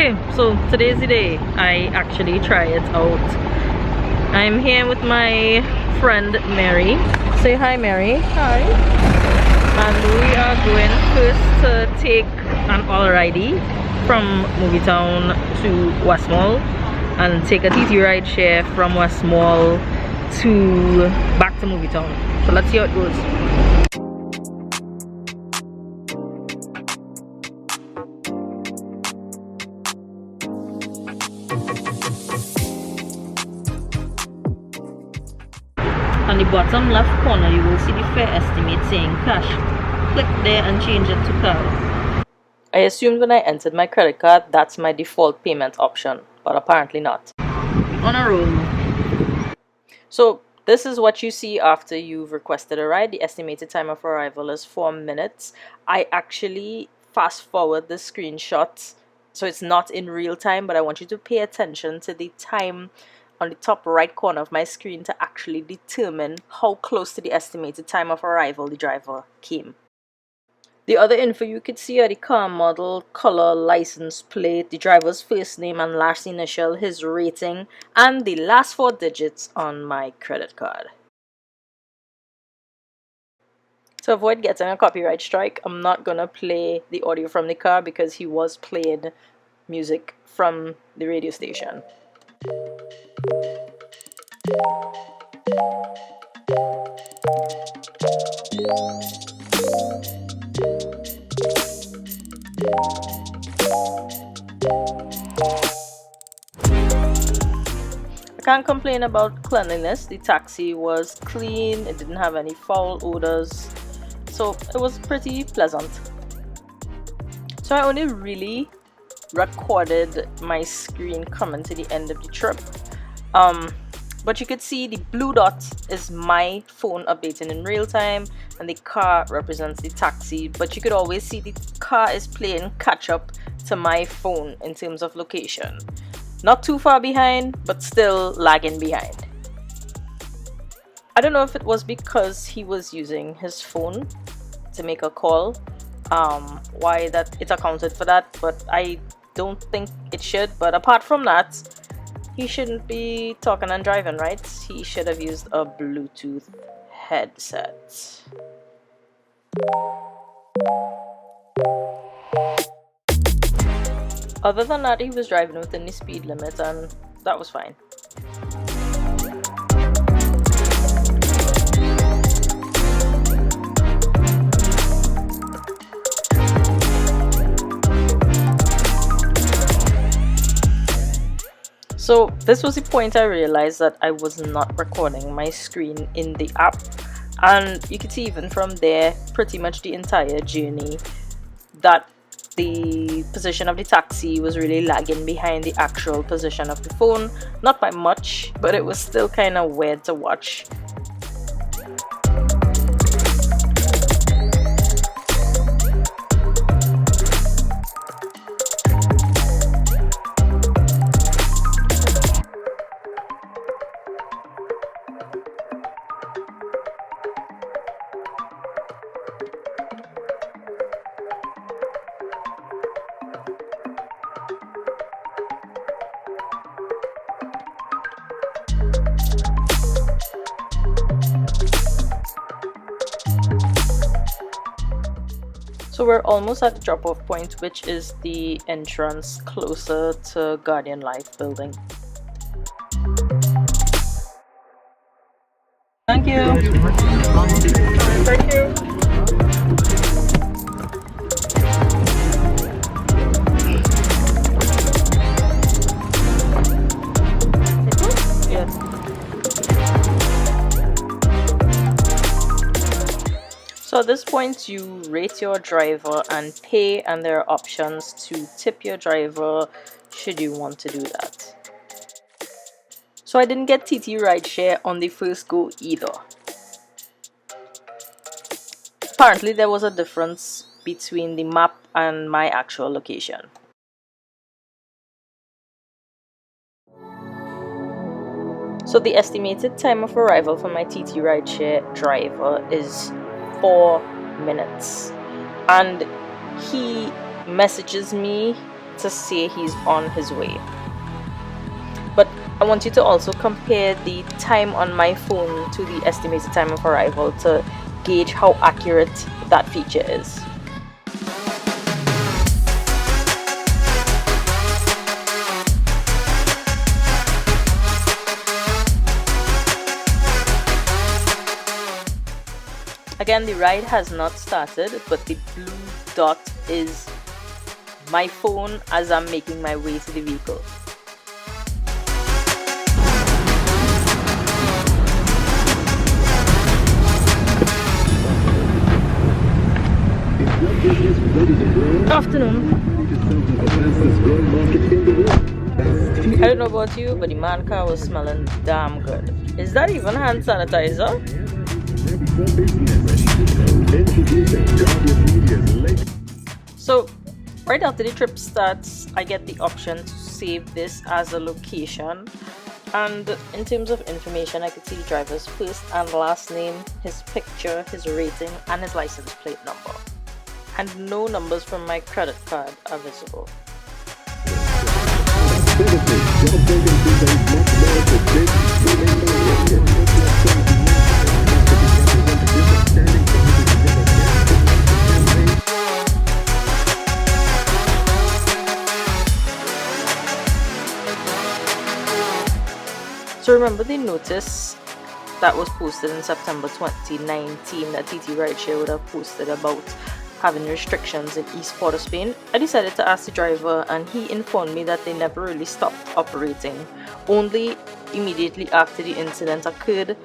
Okay, so today's the day I actually try it out. I'm here with my friend Mary. Say hi, Mary. Hi. And we are going first to take an AllRidi from Town to West Mall and take a TTRideShare from West Mall to back to Town. So let's see how it goes. On the bottom left corner, you will see the fare estimate saying cash. Click there and change it to card. I assumed when I entered my credit card, that's my default payment option, but apparently not. On a roll. So this is what you see after you've requested a ride. The estimated time of arrival is 4 minutes. I actually fast forward the screenshot, so it's not in real time, but I want you to pay attention to the time on the top right corner of my screen to actually determine how close to the estimated time of arrival the driver came. The other info you could see are the car model, color, license plate, the driver's first name and last initial, his rating, and the last 4 digits on my credit card. To avoid getting a copyright strike, I'm not gonna play the audio from the car because he was playing music from the radio station. I can't complain about cleanliness. The taxi was clean, it didn't have any foul odors, so it was pretty pleasant. So I only really recorded my screen coming to the end of the trip. But you could see the blue dot is my phone updating in real time and the car represents the taxi, but you could always see the car is playing catch up to my phone in terms of location. Not too far behind, but still lagging behind. I don't know if it was because he was using his phone to make a call, why that it accounted for that, but I don't think it should. But apart from that, he shouldn't be talking and driving, right? He should have used a Bluetooth headset. Other than that, he was driving within the speed limit and that was fine. So this was the point I realized that I was not recording my screen in the app, and you can see even from there pretty much the entire journey that the position of the taxi was really lagging behind the actual position of the phone. Not by much, but it was still kind of weird to watch. So we're almost at the drop-off point, which is the entrance closer to Guardian Life building. Thank you. Thank you. Yes. So at this point, you rate your driver and pay, and there are options to tip your driver should you want to do that. So I didn't get TTRideShare on the first go either. Apparently there was a difference between the map and my actual location. So the estimated time of arrival for my TTRideShare driver is 4 minutes, and he messages me to say he's on his way. But I want you to also compare the time on my phone to the estimated time of arrival to gauge how accurate that feature is. Again, the ride has not started, but the blue dot is my phone as I'm making my way to the vehicle. Afternoon. I don't know about you, but the man car was smelling damn good. Is that even hand sanitizer? So right after the trip starts, I get the option to save this as a location, and in terms of information, I could see the driver's first and last name, his picture, his rating, and his license plate number, and no numbers from my credit card are visible. So remember the notice that was posted in September 2019 that TTRideShare would have posted about having restrictions in East Port of Spain? I decided to ask the driver, and he informed me that they never really stopped operating, only immediately after the incident occurred,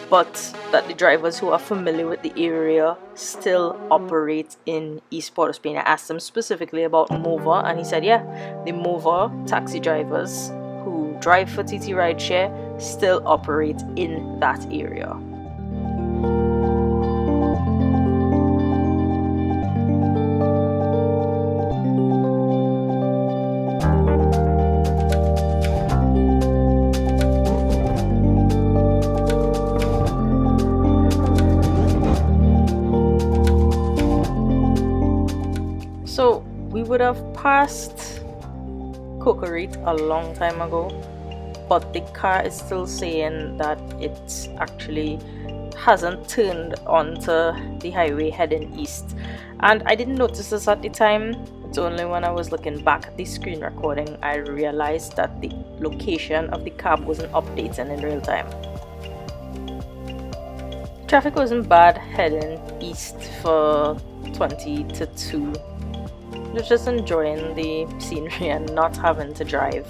but that the drivers who are familiar with the area still operate in East Port of Spain. I asked him specifically about Mover, and he said, yeah, the Mover taxi drivers who drive for TTRideShare still operate in that area. So we would have passed Cocorite a long time ago, but the car is still saying that it actually hasn't turned onto the highway heading east. And I didn't notice this at the time. It's only when I was looking back at the screen recording I realized that the location of the cab wasn't updating in real time. Traffic wasn't bad heading east for 20 to 2. Just enjoying the scenery and not having to drive.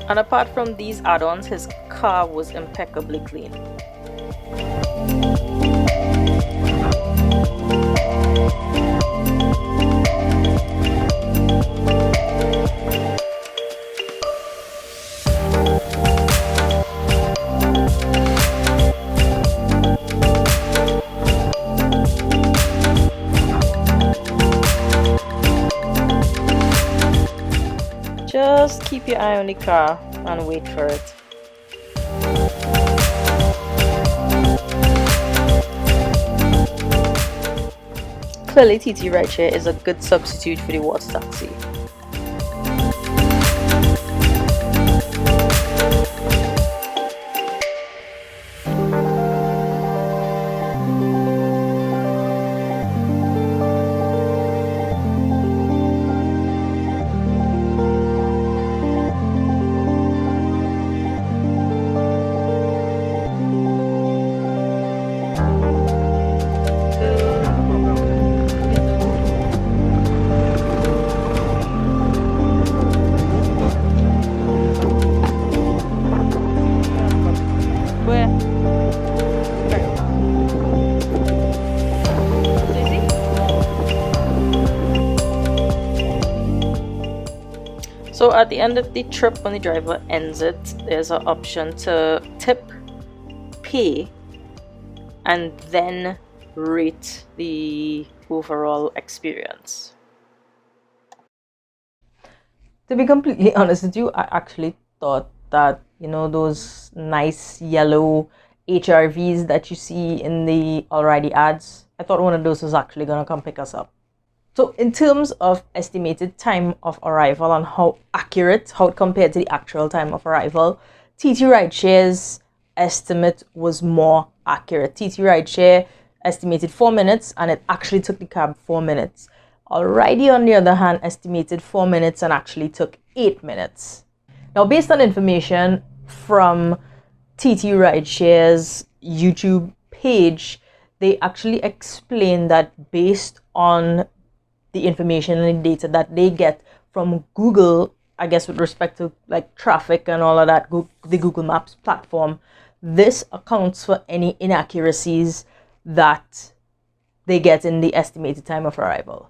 And apart from these add-ons, his car was impeccably clean. Just keep your eye on the car and wait for it. Clearly, TTRideShare is a good substitute for the water taxi. So at the end of the trip, when the driver ends it, there's an option to tip, pay, and then rate the overall experience. To be completely honest with you, I actually thought that, you know, those nice yellow HRVs that you see in the AllRidi ads, I thought one of those was actually going to come pick us up. So in terms of estimated time of arrival and how accurate, how it compared to the actual time of arrival, TTRideShare's estimate was more accurate. TTRideShare estimated 4 minutes and it actually took the cab 4 minutes. AllRidi, on the other hand, estimated 4 minutes and actually took 8 minutes. Now, based on information from TTRideShare's YouTube page, they actually explain that based on the information and the data that they get from Google, I guess with respect to like traffic and all of that, the Google Maps platform, this accounts for any inaccuracies that they get in the estimated time of arrival.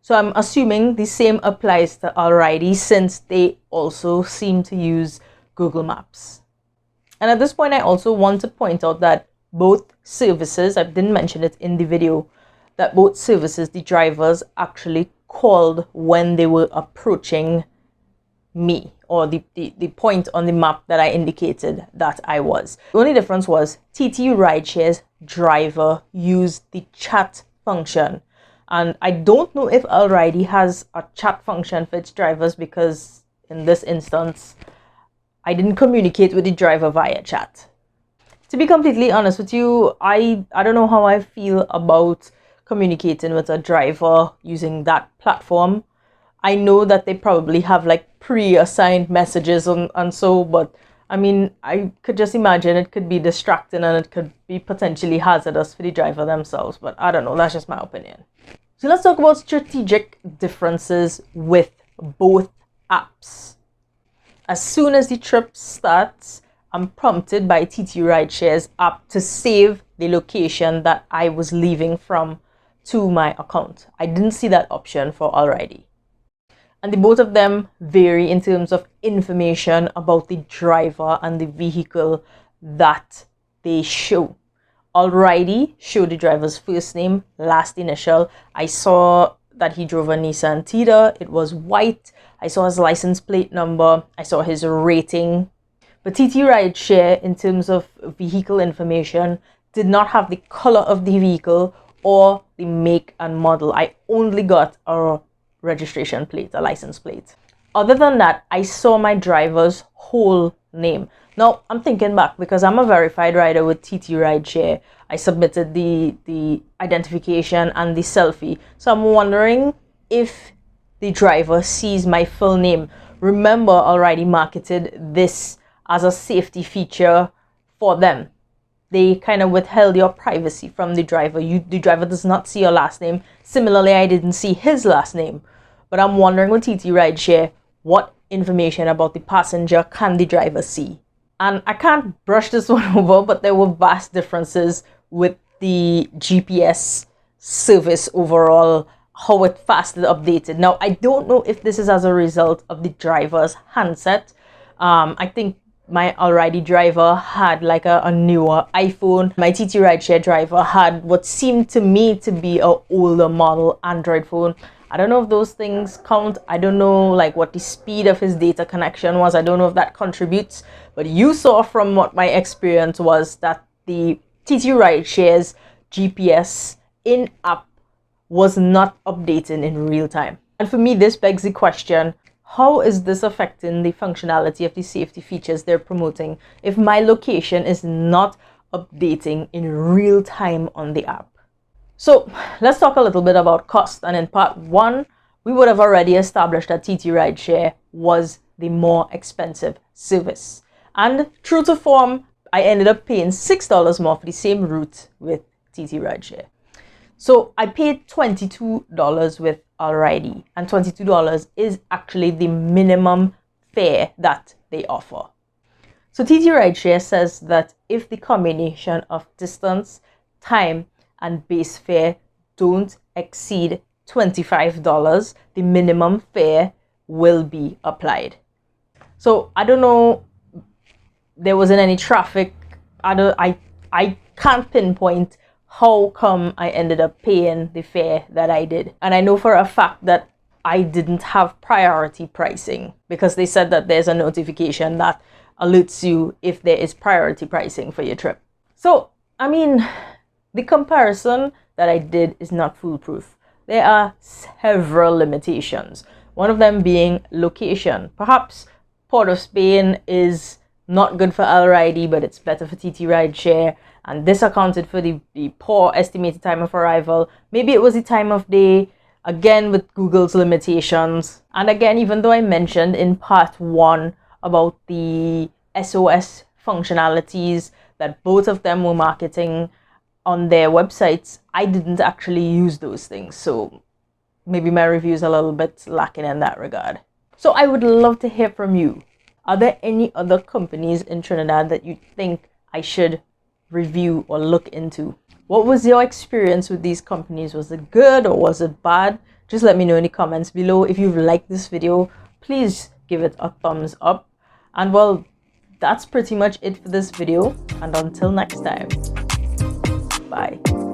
So I'm assuming the same applies to AllRidi since they also seem to use Google Maps. And at this point, I also want to point out that both services, I didn't mention it in the video, that both services, the drivers actually called when they were approaching me, or the point on the map that I indicated that I was. The only difference was TTRideShare's driver used the chat function. And I don't know if AllRidi has a chat function for its drivers, because in this instance, I didn't communicate with the driver via chat. To be completely honest with you, I don't know how I feel about communicating with a driver using that platform. I know that they probably have like pre-assigned messages and so, but I mean, I could just imagine it could be distracting and it could be potentially hazardous for the driver themselves, but I don't know, that's just my opinion. So let's talk about strategic differences with both apps. As soon as the trip starts, I'm prompted by TTRideShare's app to save the location that I was leaving from to my account. I didn't see that option for AllRidi. And the both of them vary in terms of information about the driver and the vehicle that they show. AllRidi showed the driver's first name, last initial. I saw that he drove a Nissan Tida. It was white. I saw his license plate number. I saw his rating. But TTRideShare, in terms of vehicle information, did not have the color of the vehicle or the make and model. I only got a registration plate, a license plate. Other than that, I saw my driver's whole name. Now, I'm thinking back because I'm a verified rider with TTRideShare. I submitted the identification and the selfie. So I'm wondering if the driver sees my full name. Remember, AllRidi marketed this as a safety feature for them. They kind of withheld your privacy from the driver. The driver does not see your last name. Similarly, I didn't see his last name. But I'm wondering with TTRideShare, what information about the passenger can the driver see? And I can't brush this one over, but there were vast differences with the GPS service overall, how it fastly updated. Now, I don't know if this is as a result of the driver's handset. I think my AllRidi driver had like a newer iPhone. My TTRideShare driver had what seemed to me to be an older model Android phone. I don't know if those things count. I don't know like what the speed of his data connection was. I don't know if that contributes. But you saw from what my experience was that the TTRideShare's GPS in-app was not updating in real time. And for me, this begs the question, how is this affecting the functionality of the safety features they're promoting if my location is not updating in real time on the app? So let's talk a little bit about cost. And in part one, we would have already established that TTRideShare was the more expensive service. And true to form, I ended up paying $6 more for the same route with TTRideShare. So I paid $22 with AllRidi, and $22 is actually the minimum fare that they offer. So TTRideShare says that if the combination of distance, time, and base fare don't exceed $25, the minimum fare will be applied. So I don't know, there wasn't any traffic. I can't pinpoint how come I ended up paying the fare that I did. And I know for a fact that I didn't have priority pricing, because they said that there's a notification that alerts you if there is priority pricing for your trip. So, I mean, the comparison that I did is not foolproof. There are several limitations, one of them being location. Perhaps Port of Spain is not good for AllRidi, but it's better for TTRideShare, and this accounted for the poor estimated time of arrival. Maybe it was the time of day, again with Google's limitations. And again, even though I mentioned in part 1 about the SOS functionalities that both of them were marketing on their websites, I didn't actually use those things, so maybe my review is a little bit lacking in that regard. So I would love to hear from you. Are there any other companies in Trinidad that you think I should review or look into? What was your experience with these companies? Was it good or was it bad? Just let me know in the comments below. If you've liked this video, please give it a thumbs up. And well, that's pretty much it for this video. And until next time, bye.